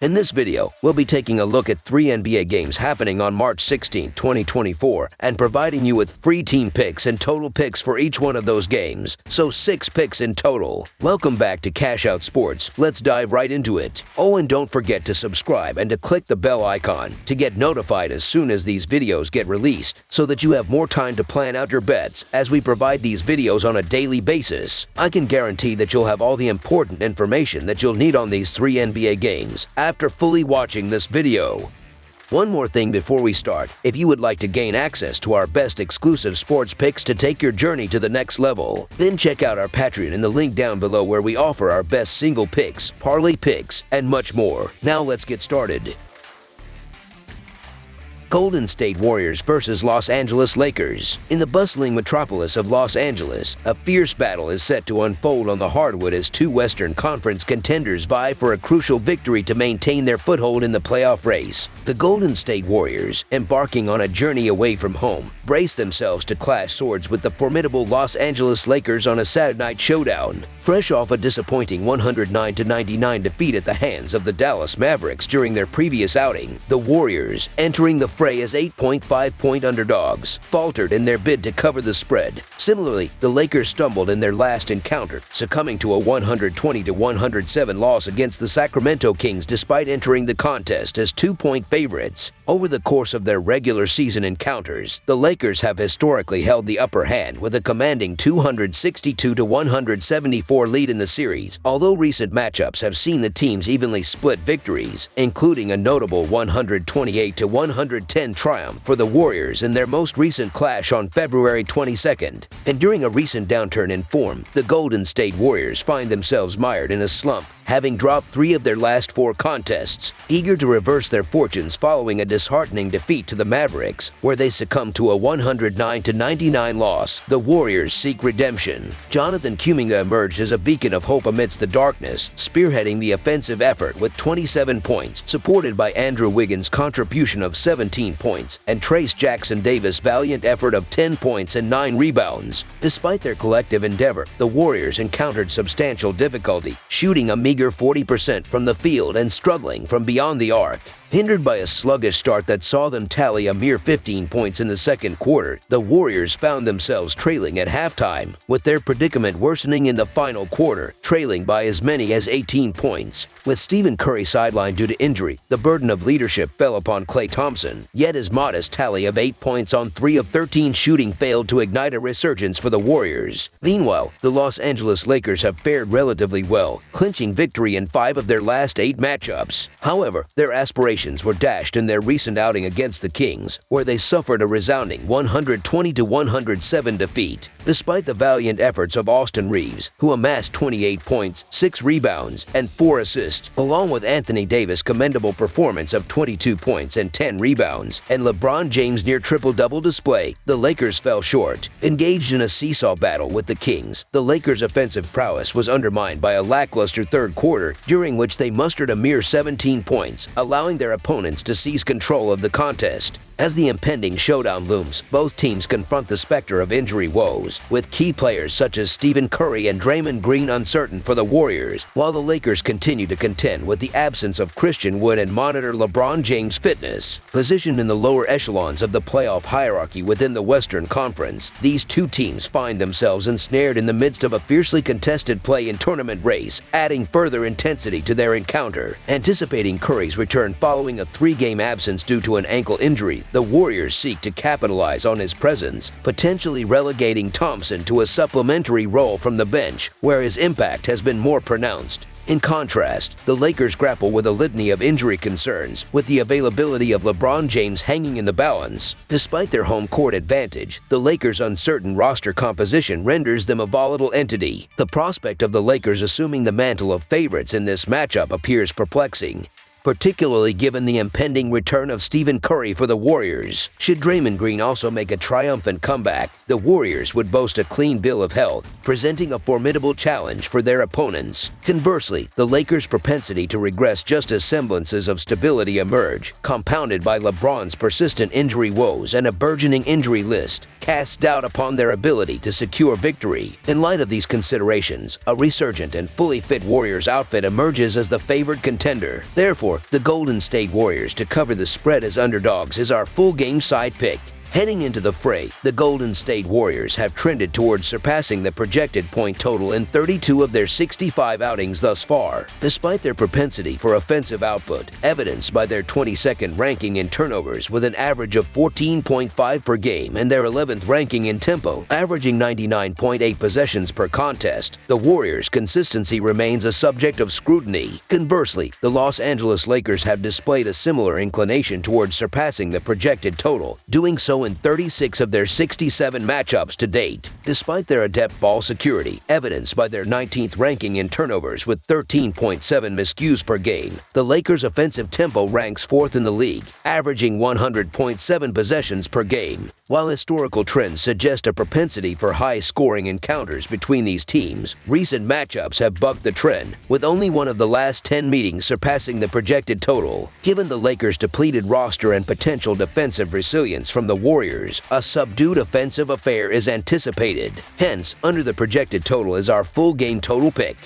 In this video, we'll be taking a look at 3 NBA games happening on March 16, 2024, and providing you with free team picks and total picks for each one of those games, so 6 picks in total. Welcome back to Cash Out Sports. Let's dive right into it. Oh, and don't forget to subscribe and to click the bell icon to get notified as soon as these videos get released, so that you have more time to plan out your bets as we provide these videos on a daily basis. I can guarantee that you'll have all the important information that you'll need on these 3 NBA games after fully watching this video. One more thing before we start, if you would like to gain access to our best exclusive sports picks to take your journey to the next level, then check out our Patreon in the link down below where we offer our best single picks, parlay picks, and much more. Now let's get started. Golden State Warriors versus Los Angeles Lakers. In the bustling metropolis of Los Angeles, a fierce battle is set to unfold on the hardwood as 2 Western Conference contenders vie for a crucial victory to maintain their foothold in the playoff race. The Golden State Warriors, embarking on a journey away from home, brace themselves to clash swords with the formidable Los Angeles Lakers on a Saturday night showdown. Fresh off a disappointing 109-99 defeat at the hands of the Dallas Mavericks during their previous outing, the Warriors, entering the fray as 8.5-point underdogs, faltered in their bid to cover the spread. Similarly, the Lakers stumbled in their last encounter, succumbing to a 120-107 loss against the Sacramento Kings despite entering the contest as 2-point favorites. Over the course of their regular season encounters, the Lakers have historically held the upper hand with a commanding 262-174 lead in the series, although recent matchups have seen the teams evenly split victories, including a notable 128-110 triumph for the Warriors in their most recent clash on February 22nd. And during a recent downturn in form, the Golden State Warriors find themselves mired in a slump, having dropped 3 of their last 4 contests. Eager to reverse their fortunes following a disheartening defeat to the Mavericks, where they succumbed to a 109-99 loss, the Warriors seek redemption. Jonathan Kuminga emerged as a beacon of hope amidst the darkness, spearheading the offensive effort with 27 points, supported by Andrew Wiggins' contribution of 17 points, and Trace Jackson-Davis' valiant effort of 10 points and 9 rebounds. Despite their collective endeavor, the Warriors encountered substantial difficulty, shooting a meager 40% from the field and struggling from beyond the arc. Hindered by a sluggish start that saw them tally a mere 15 points in the second quarter, the Warriors found themselves trailing at halftime, with their predicament worsening in the final quarter, trailing by as many as 18 points. With Stephen Curry sidelined due to injury, the burden of leadership fell upon Klay Thompson, yet his modest tally of 8 points on 3 of 13 shooting failed to ignite a resurgence for the Warriors. Meanwhile, the Los Angeles Lakers have fared relatively well, clinching victory in 5 of their last 8 matchups. However, their aspirations were dashed in their recent outing against the Kings, where they suffered a resounding 120-107 defeat. Despite the valiant efforts of Austin Reeves, who amassed 28 points, 6 rebounds, and 4 assists, along with Anthony Davis' commendable performance of 22 points and 10 rebounds, and LeBron James' near triple-double display, the Lakers fell short. Engaged in a seesaw battle with the Kings, the Lakers' offensive prowess was undermined by a lackluster third quarter, during which they mustered a mere 17 points, allowing their opponents to seize control of the contest. As the impending showdown looms, both teams confront the specter of injury woes, with key players such as Stephen Curry and Draymond Green uncertain for the Warriors, while the Lakers continue to contend with the absence of Christian Wood and monitor LeBron James' fitness. Positioned in the lower echelons of the playoff hierarchy within the Western Conference, these 2 teams find themselves ensnared in the midst of a fiercely contested play-in tournament race, adding further intensity to their encounter. Anticipating Curry's return following a 3-game absence due to an ankle injury, the Warriors seek to capitalize on his presence, potentially relegating Thompson to a supplementary role from the bench, where his impact has been more pronounced. In contrast, the Lakers grapple with a litany of injury concerns, with the availability of LeBron James hanging in the balance. Despite their home court advantage, the Lakers' uncertain roster composition renders them a volatile entity. The prospect of the Lakers assuming the mantle of favorites in this matchup appears perplexing, particularly given the impending return of Stephen Curry for the Warriors. Should Draymond Green also make a triumphant comeback, the Warriors would boast a clean bill of health, presenting a formidable challenge for their opponents. Conversely, the Lakers' propensity to regress just as semblances of stability emerge, compounded by LeBron's persistent injury woes and a burgeoning injury list, casts doubt upon their ability to secure victory. In light of these considerations, a resurgent and fully fit Warriors outfit emerges as the favored contender. Therefore, Furthermore, the Golden State Warriors to cover the spread as underdogs is our full game side pick. Heading into the fray, the Golden State Warriors have trended towards surpassing the projected point total in 32 of their 65 outings thus far, despite their propensity for offensive output, evidenced by their 22nd ranking in turnovers with an average of 14.5 per game and their 11th ranking in tempo, averaging 99.8 possessions per contest. The Warriors' consistency remains a subject of scrutiny. Conversely, the Los Angeles Lakers have displayed a similar inclination towards surpassing the projected total, doing so in 36 of their 67 matchups to date. Despite their adept ball security, evidenced by their 19th ranking in turnovers with 13.7 miscues per game, the Lakers' offensive tempo ranks 4th in the league, averaging 100.7 possessions per game. While historical trends suggest a propensity for high-scoring encounters between these teams, recent matchups have bucked the trend, with only one of the last 10 meetings surpassing the projected total. Given the Lakers' depleted roster and potential defensive resilience from the Warriors, a subdued offensive affair is anticipated. Hence, under the projected total is our full game total pick.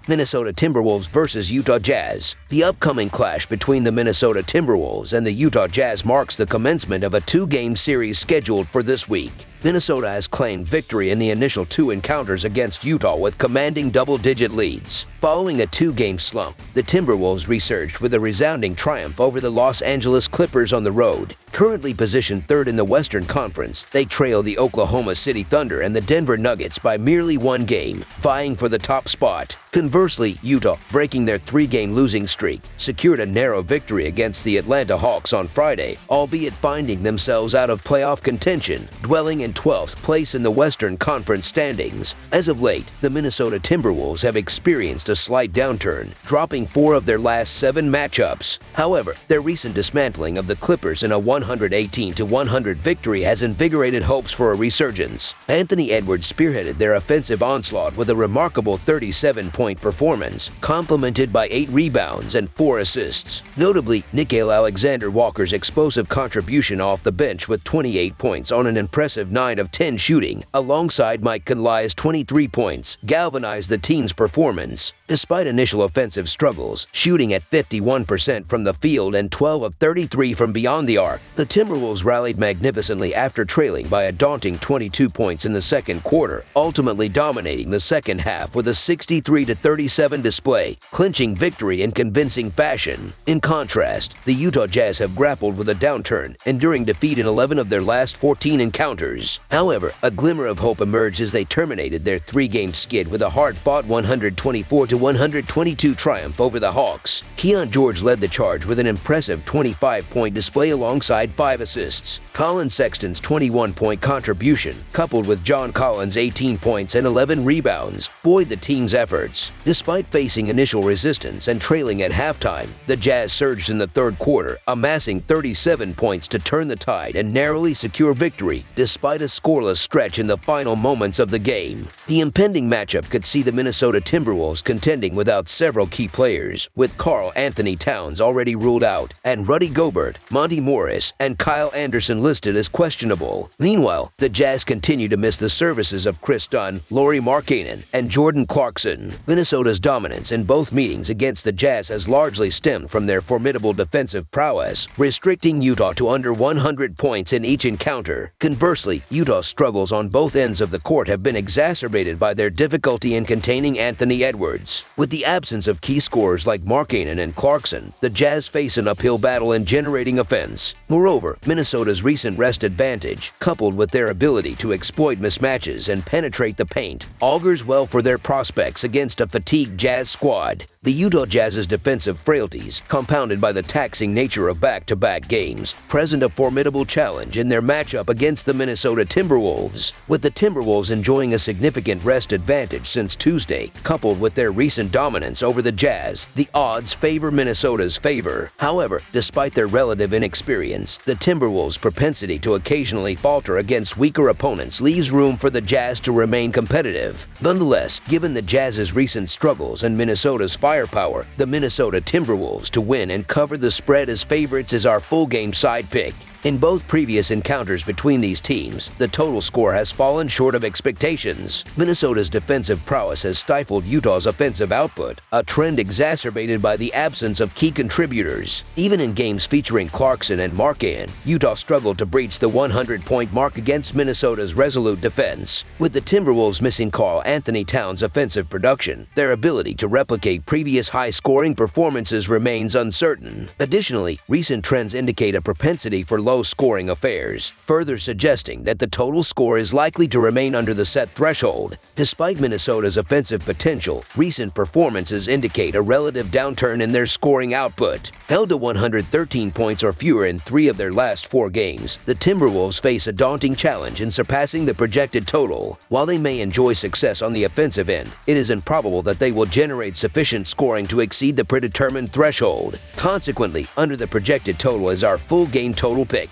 Minnesota Timberwolves versus Utah Jazz. The upcoming clash between the Minnesota Timberwolves and the Utah Jazz marks the commencement of a two-game series scheduled for this week. Minnesota has claimed victory in the initial two encounters against Utah with commanding double-digit leads. Following a two-game slump, the Timberwolves resurged with a resounding triumph over the Los Angeles Clippers on the road. Currently positioned third in the Western Conference, they trail the Oklahoma City Thunder and the Denver Nuggets by merely one game, vying for the top spot. Conversely, Utah, breaking their three-game losing streak, secured a narrow victory against the Atlanta Hawks on Friday, albeit finding themselves out of playoff contention, dwelling in 12th place in the Western Conference standings. As of late, the Minnesota Timberwolves have experienced a slight downturn, dropping 4 of their last 7 matchups. However, their recent dismantling of the Clippers in a 118-100 victory has invigorated hopes for a resurgence. Anthony Edwards spearheaded their offensive onslaught with a remarkable 37-point performance, complemented by 8 rebounds and 4 assists. Notably, Nickeil Alexander-Walker's explosive contribution off the bench with 28 points on an impressive 9 of 10 shooting, alongside Mike Conley's 23 points, galvanized the team's performance. Despite initial offensive struggles, shooting at 51% from the field and 12 of 33 from beyond the arc, the Timberwolves rallied magnificently after trailing by a daunting 22 points in the second quarter, ultimately dominating the second half with a 63-37 display, clinching victory in convincing fashion. In contrast, the Utah Jazz have grappled with a downturn, enduring defeat in 11 of their last 14 encounters. However, a glimmer of hope emerged as they terminated their three-game skid with a hard-fought 124-122 triumph over the Hawks. Keon George led the charge with an impressive 25-point display alongside 5 assists. Colin Sexton's 21-point contribution, coupled with John Collins' 18 points and 11 rebounds, buoyed the team's efforts. Despite facing initial resistance and trailing at halftime, the Jazz surged in the third quarter, amassing 37 points to turn the tide and narrowly secure victory despite a scoreless stretch in the final moments of the game. The impending matchup could see the Minnesota Timberwolves contending without several key players, with Karl Anthony Towns already ruled out, and Rudy Gobert, Monty Morris, and Kyle Anderson listed as questionable. Meanwhile, the Jazz continue to miss the services of Chris Dunn, Lauri Markkanen, and Jordan Clarkson. Minnesota's dominance in both meetings against the Jazz has largely stemmed from their formidable defensive prowess, restricting Utah to under 100 points in each encounter. Conversely, Utah's struggles on both ends of the court have been exacerbated by their difficulty in containing Anthony Edwards. With the absence of key scorers like Markkanen and Clarkson, the Jazz face an uphill battle in generating offense. Moreover, Minnesota's recent rest advantage, coupled with their ability to exploit mismatches and penetrate the paint, augurs well for their prospects against a fatigued Jazz squad. The Utah Jazz's defensive frailties, compounded by the taxing nature of back-to-back games, present a formidable challenge in their matchup against the Minnesota Timberwolves. With the Timberwolves enjoying a significant rest advantage since Tuesday, coupled with their recent dominance over the Jazz, the odds favor Minnesota's favor. However, despite their relative inexperience, the Timberwolves' propensity to occasionally falter against weaker opponents leaves room for the Jazz to remain competitive. Nonetheless, given the Jazz's recent struggles and Minnesota's firepower, the Minnesota Timberwolves to win and cover the spread as favorites is our full game side pick. In both previous encounters between these teams, the total score has fallen short of expectations. Minnesota's defensive prowess has stifled Utah's offensive output, a trend exacerbated by the absence of key contributors. Even in games featuring Clarkson and Markkanen, Utah struggled to breach the 100-point mark against Minnesota's resolute defense. With the Timberwolves missing Karl Anthony Towns' offensive production, their ability to replicate previous high-scoring performances remains uncertain. Additionally, recent trends indicate a propensity for low-scoring affairs, further suggesting that the total score is likely to remain under the set threshold. Despite Minnesota's offensive potential, recent performances indicate a relative downturn in their scoring output. Held to 113 points or fewer in 3 of their last 4 games, the Timberwolves face a daunting challenge in surpassing the projected total. While they may enjoy success on the offensive end, it is improbable that they will generate sufficient scoring to exceed the predetermined threshold. Consequently, under the projected total is our full game total pick.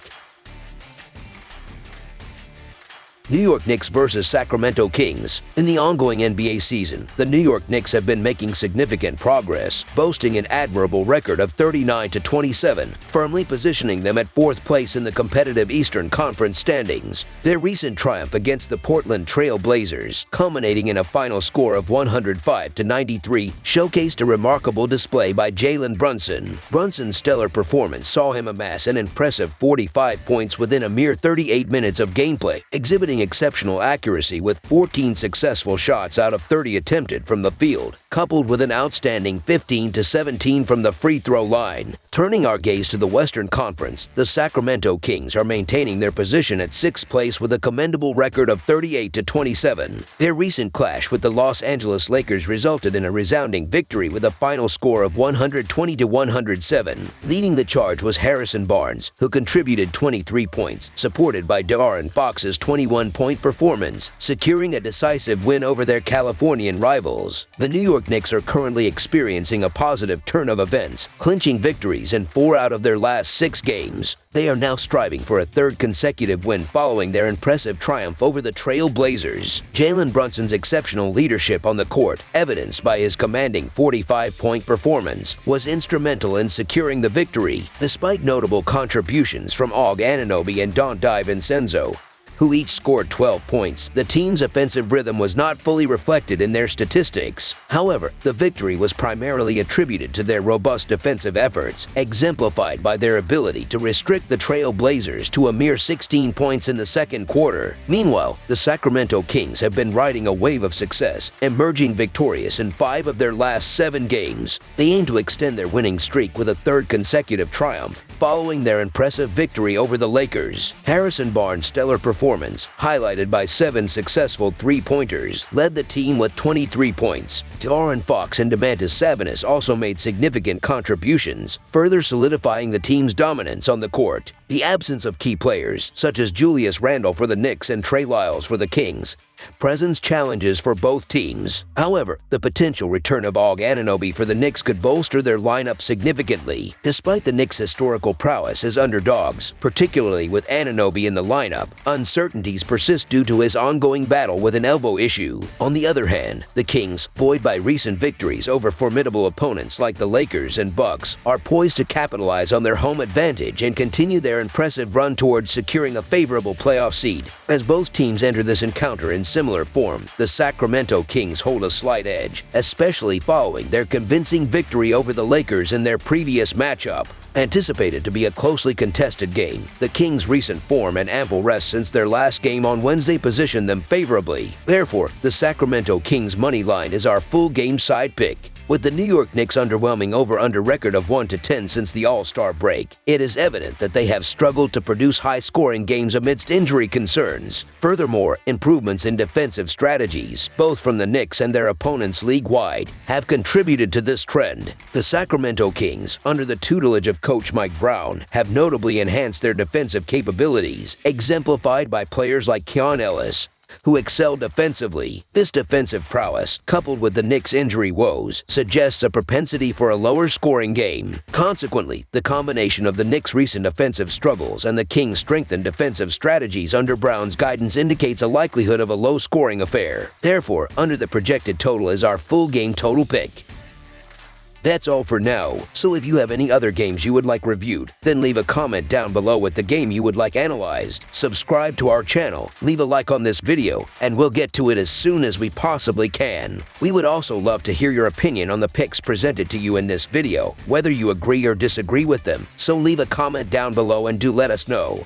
New York Knicks vs. Sacramento Kings. In the ongoing NBA season, the New York Knicks have been making significant progress, boasting an admirable record of 39-27, firmly positioning them at 4th place in the competitive Eastern Conference standings. Their recent triumph against the Portland Trail Blazers, culminating in a final score of 105-93, showcased a remarkable display by Jalen Brunson. Brunson's stellar performance saw him amass an impressive 45 points within a mere 38 minutes of gameplay, exhibiting exceptional accuracy with 14 successful shots out of 30 attempted from the field, coupled with an outstanding 15-17 from the free throw line. Turning our gaze to the Western Conference, the Sacramento Kings are maintaining their position at 6th place with a commendable record of 38-27. Their recent clash with the Los Angeles Lakers resulted in a resounding victory with a final score of 120-107. Leading the charge was Harrison Barnes, who contributed 23 points, supported by De'Aaron Fox's 21-point performance, securing a decisive win over their Californian rivals. The New York Knicks are currently experiencing a positive turn of events, clinching victories in 4 out of their last 6 games. They are now striving for a 3rd consecutive win following their impressive triumph over the Trail Blazers. Jalen Brunson's exceptional leadership on the court, evidenced by his commanding 45-point performance, was instrumental in securing the victory. Despite notable contributions from Og Anunoby and Donte DiVincenzo, who each scored 12 points, the team's offensive rhythm was not fully reflected in their statistics. However, the victory was primarily attributed to their robust defensive efforts, exemplified by their ability to restrict the Trail Blazers to a mere 16 points in the second quarter. Meanwhile, the Sacramento Kings have been riding a wave of success, emerging victorious in 5 of their last 7 games. They aim to extend their winning streak with a 3rd consecutive triumph, following their impressive victory over the Lakers. Harrison Barnes' stellar performance, highlighted by 7 successful 3-pointers, led the team with 23 points. De'Aaron Fox and Domantas Sabonis also made significant contributions, further solidifying the team's dominance on the court. The absence of key players, such as Julius Randle for the Knicks and Trey Lyles for the Kings, presents challenges for both teams. However, the potential return of Og Anunoby for the Knicks could bolster their lineup significantly. Despite the Knicks' historical prowess as underdogs, particularly with Anunoby in the lineup, uncertainties persist due to his ongoing battle with an elbow issue. On the other hand, the Kings, buoyed by recent victories over formidable opponents like the Lakers and Bucks, are poised to capitalize on their home advantage and continue their impressive run towards securing a favorable playoff seed. As both teams enter this encounter in similar form, the Sacramento Kings hold a slight edge, especially following their convincing victory over the Lakers in their previous matchup. Anticipated to be a closely contested game, the Kings' recent form and ample rest since their last game on Wednesday position them favorably. Therefore, the Sacramento Kings money line is our full game side pick. With the New York Knicks' underwhelming over-under record of 1-10 since the All-Star break, it is evident that they have struggled to produce high-scoring games amidst injury concerns. Furthermore, improvements in defensive strategies, both from the Knicks and their opponents league-wide, have contributed to this trend. The Sacramento Kings, under the tutelage of coach Mike Brown, have notably enhanced their defensive capabilities, exemplified by players like Keon Ellis, who excel defensively. This defensive prowess, coupled with the Knicks' injury woes, suggests a propensity for a lower-scoring game. Consequently, the combination of the Knicks' recent offensive struggles and the Kings' strengthened defensive strategies under Brown's guidance indicates a likelihood of a low-scoring affair. Therefore, under the projected total is our full game total pick. That's all for now, so if you have any other games you would like reviewed, then leave a comment down below with the game you would like analyzed. Subscribe to our channel, leave a like on this video, and we'll get to it as soon as we possibly can. We would also love to hear your opinion on the picks presented to you in this video, whether you agree or disagree with them, so leave a comment down below and do let us know.